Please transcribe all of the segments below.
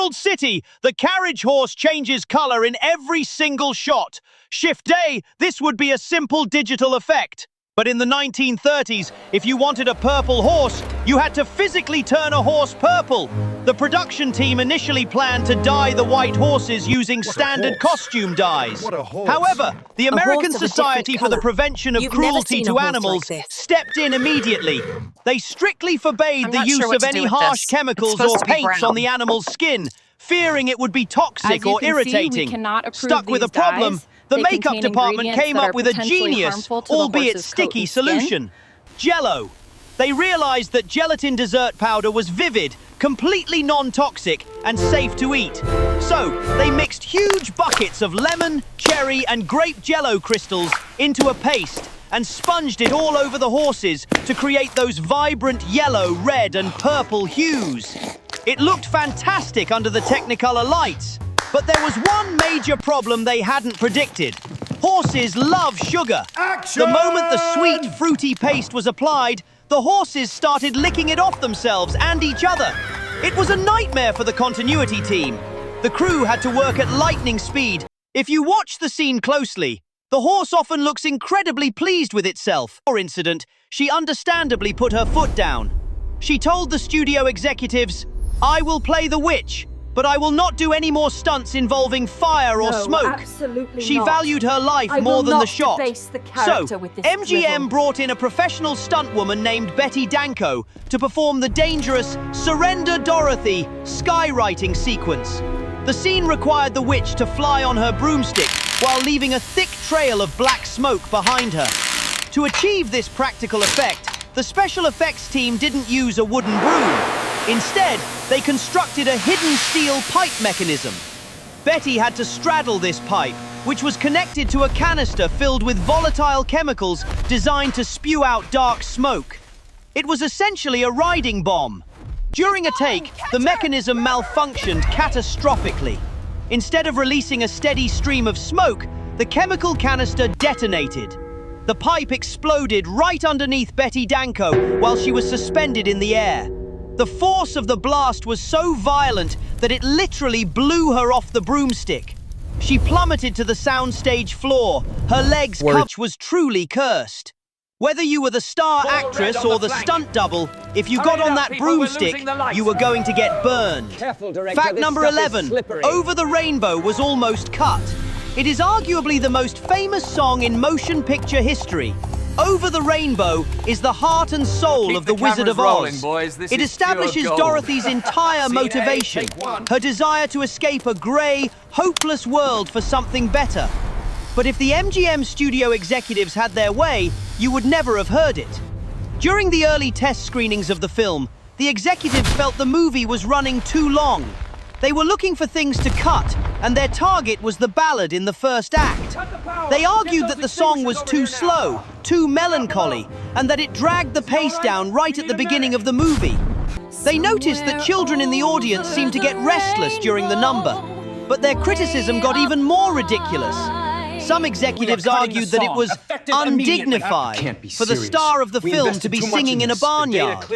Emerald City, the carriage horse changes color in every single shot. Shift A, this would be a simple digital effect. But in the 1930s, if you wanted a purple horse, you had to physically turn a horse purple. The production team initially planned to dye the white horses using standard costume dyes. However, the American Society for the Prevention of Cruelty to Animals stepped in immediately. They strictly forbade the use of any harsh chemicals or paints on the animal's skin, fearing it would be toxic or irritating. Stuck with a problem, the makeup department came up with a genius, albeit sticky, solution. Jello. They realized that gelatin dessert powder was vivid, completely non-toxic, and safe to eat. So, they mixed huge buckets of lemon, cherry, and grape Jello crystals into a paste and sponged it all over the horses to create those vibrant yellow, red, and purple hues. It looked fantastic under the Technicolor lights. But there was one major problem they hadn't predicted. Horses love sugar. Action! The moment the sweet, fruity paste was applied, the horses started licking it off themselves and each other. It was a nightmare for the continuity team. The crew had to work at lightning speed. If you watch the scene closely, the horse often looks incredibly pleased with itself. For incident, she understandably put her foot down. She told the studio executives, "I will play the witch, but I will not do any more stunts involving fire or smoke." She valued her life more than the shot. So, MGM brought in a professional stunt woman named Betty Danko to perform the dangerous Surrender Dorothy skywriting sequence. The scene required the witch to fly on her broomstick while leaving a thick trail of black smoke behind her. To achieve this practical effect, the special effects team didn't use a wooden broom. Instead, they constructed a hidden steel pipe mechanism. Betty had to straddle this pipe, which was connected to a canister filled with volatile chemicals designed to spew out dark smoke. It was essentially a riding bomb. During a take, the mechanism malfunctioned catastrophically. Instead of releasing a steady stream of smoke, the chemical canister detonated. The pipe exploded right underneath Betty Danko while she was suspended in the air. The force of the blast was so violent that it literally blew her off the broomstick. She plummeted to the soundstage floor. Her legs was truly cursed. Whether you were the star actress or the stunt double, if you got on that broomstick, you were going to get burned. Fact number 11, Over the Rainbow was almost cut. It is arguably the most famous song in motion picture history. Over the Rainbow is the heart and soul of The Wizard of Oz. It establishes Dorothy's entire motivation, her desire to escape a grey, hopeless world for something better. But if the MGM studio executives had their way, you would never have heard it. During the early test screenings of the film, the executives felt the movie was running too long. They were looking for things to cut, and their target was the ballad in the first act. They argued that the song was too slow, too melancholy, and that it dragged the pace down right at the beginning of the movie. They noticed that children in the audience seemed to get restless during the number, but their criticism got even more ridiculous. Some executives argued that it was undignified for the star of the film to be singing in a barnyard.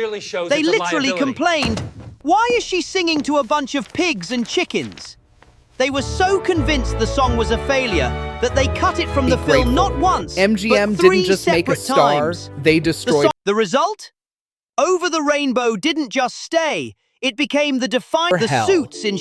They literally complained, "Why is she singing to a bunch of pigs and chickens?" They were so convinced the song was a failure that they cut it from the film not once, MGM but 3 didn't just make a separate star, times. they destroyed. The result? Over the Rainbow didn't just stay, it became the defining. The suits in